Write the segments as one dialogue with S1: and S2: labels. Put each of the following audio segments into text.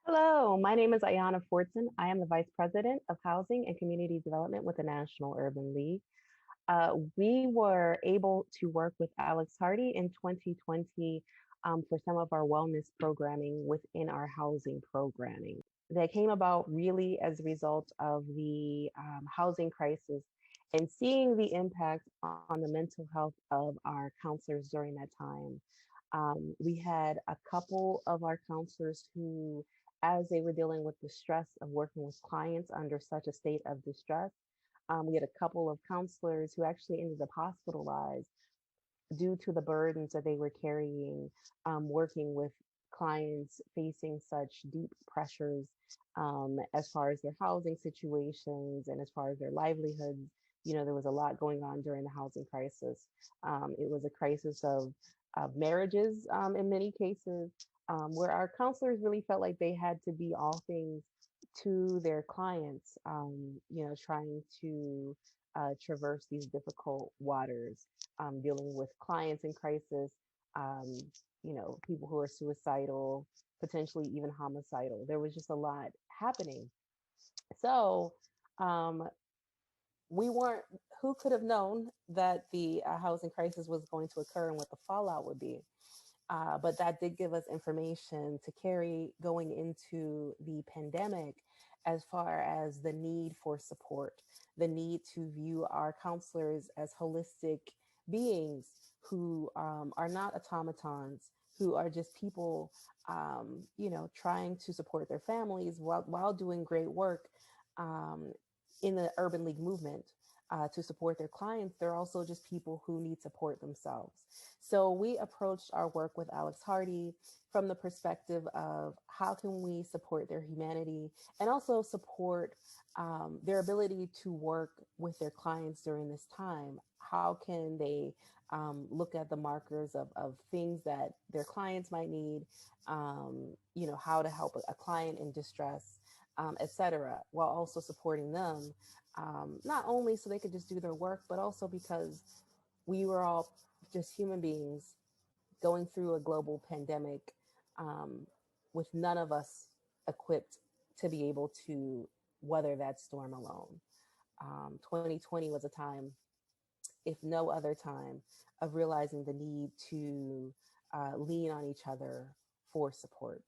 S1: Hello, my name is Ayana Fortson. I am the Vice President of Housing and Community Development with the National Urban League. We were able to work with Alex Hardy in 2020 for some of our wellness programming within our housing programming. That came about really as a result of the housing crisis and seeing the impact on the mental health of our counselors during that time. We had a couple of our counselors who, as they were dealing with the stress of working with clients under such a state of distress, we had a couple of counselors who actually ended up hospitalized due to the burdens that they were carrying, working with clients facing such deep pressures as far as their housing situations and as far as their livelihoods. There was a lot going on during the housing crisis. It was a crisis of marriages in many cases, where our counselors really felt like they had to be all things to their clients, trying to traverse these difficult waters, dealing with clients in crisis, um, people who are suicidal, potentially even homicidal. There was just a lot happening. So um, we weren't, who could have known that the housing crisis was going to occur and what the fallout would be? But that did give us information to carry going into the pandemic as far as the need for support, the need to view our counselors as holistic beings who are not automatons, who are just people, trying to support their families while doing great work um, in the Urban League movement. To support their clients, they're also just people who need support themselves. So we approached our work with Alex Hardy from the perspective of how can we support their humanity and also support their ability to work with their clients during this time. How can they look at the markers of things that their clients might need, how to help a client in distress, et cetera, while also supporting them, not only so they could just do their work, but also because we were all just human beings going through a global pandemic, um, with none of us equipped to be able to weather that storm alone. 2020 was a time, if no other time, of realizing the need to lean on each other for support.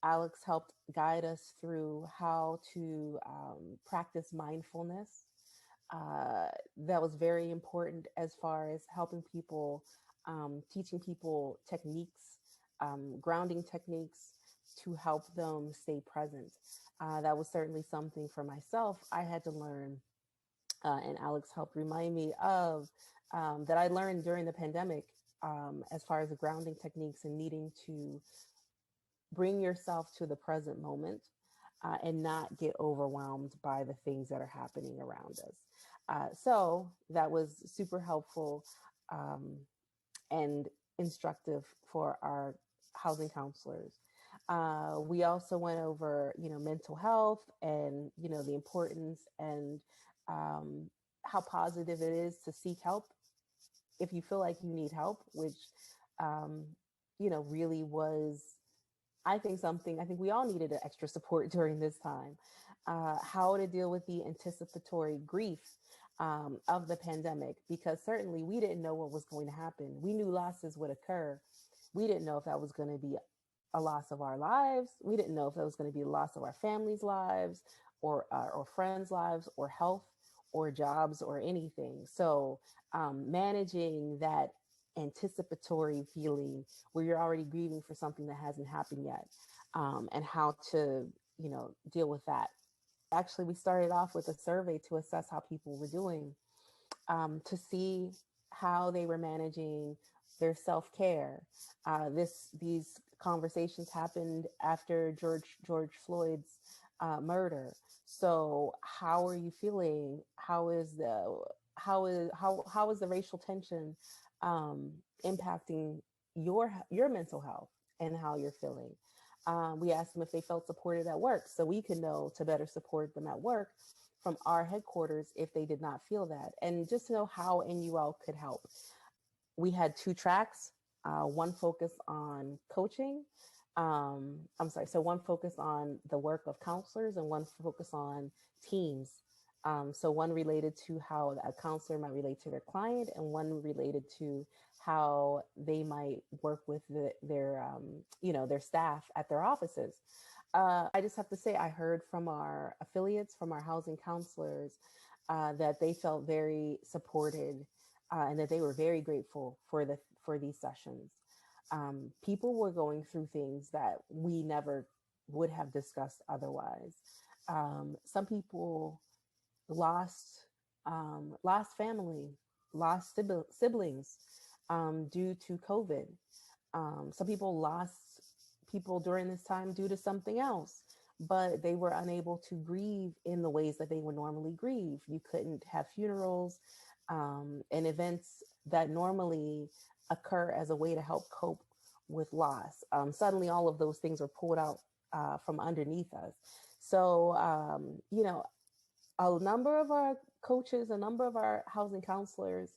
S1: Alex helped guide us through how to practice mindfulness. That was very important as far as helping people, teaching people techniques, grounding techniques to help them stay present. That was certainly something for myself I had to learn, and Alex helped remind me of that I learned during the pandemic, as far as the grounding techniques and needing to bring yourself to the present moment, and not get overwhelmed by the things that are happening around us. So that was super helpful, and instructive for our housing counselors. We also went over, mental health and, the importance and how positive it is to seek help if you feel like you need help, which, um, really was, I think we all needed an extra support during this time. How to deal with the anticipatory grief of the pandemic, because certainly we didn't know what was going to happen. We knew losses would occur. We didn't know if that was going to be a loss of our lives. We didn't know if that was going to be a loss of our families' lives or friends' lives or health or jobs or anything. So managing that anticipatory feeling where you're already grieving for something that hasn't happened yet, and how to deal with that. Actually, we started off with a survey to assess how people were doing, to see how they were managing their self-care. These conversations happened after George Floyd's murder. So how are you feeling? How is the racial tension impacting your mental health and how you're feeling? We asked them if they felt supported at work, so we could know to better support them at work from our headquarters if they did not feel that, and just to know how NUL could help. We had two tracks, one focused on coaching, I'm sorry, so one focus on the work of counselors and one focus on teams. So one related to how a counselor might relate to their client, and one related to how they might work with their staff at their offices. I just have to say, I heard from our affiliates, from our housing counselors, that they felt very supported, and that they were very grateful for these sessions. People were going through things that we never would have discussed otherwise. Some people lost lost family, lost siblings due to COVID. Some people lost people during this time due to something else, but they were unable to grieve in the ways that they would normally grieve. You couldn't have funerals and events that normally occur as a way to help cope with loss. Suddenly, all of those things were pulled out from underneath us. So, a number of our coaches, a number of our housing counselors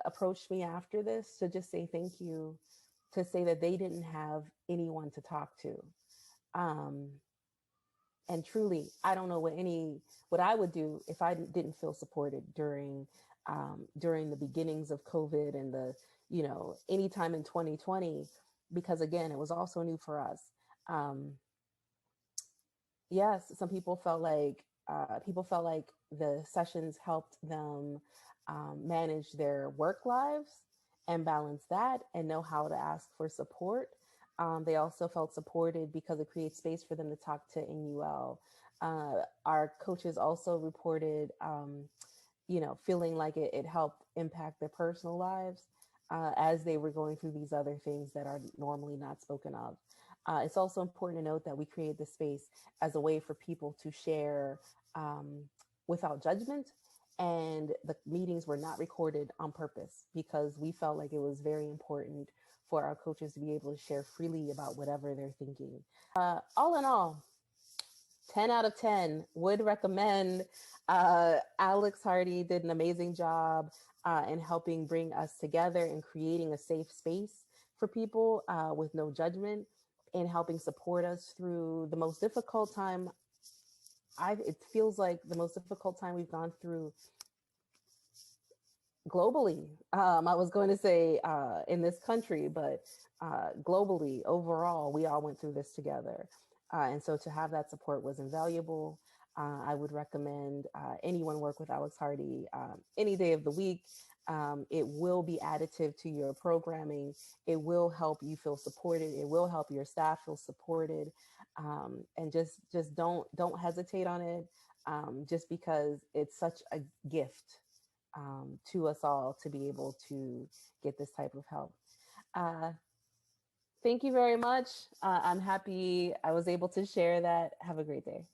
S1: approached me after this to just say thank you, to say that they didn't have anyone to talk to. Um, and truly, I don't know what I would do if I didn't feel supported during the beginnings of COVID and anytime in 2020, because again, it was also new for us. Um, yes, some people felt like the sessions helped them manage their work lives and balance that and know how to ask for support. They also felt supported because it creates space for them to talk to NUL. Our coaches also reported, feeling like it helped impact their personal lives as they were going through these other things that are normally not spoken of. It's also important to note that we create this space as a way for people to share um, without judgment. And the meetings were not recorded on purpose because we felt like it was very important for our coaches to be able to share freely about whatever they're thinking. All in all, 10 out of 10 would recommend. Alex Hardy did an amazing job in helping bring us together and creating a safe space for people with no judgment, and helping support us through the most difficult time. It feels like the most difficult time we've gone through globally. I was going to say in this country, but globally, overall, we all went through this together. And so to have that support was invaluable. I would recommend anyone work with Alex Hardy any day of the week. It will be additive to your programming. It will help you feel supported. It will help your staff feel supported. And just don't hesitate on it, just because it's such a gift to us all to be able to get this type of help. Uh, Thank you very much. I'm happy I was able to share that. Have a great day.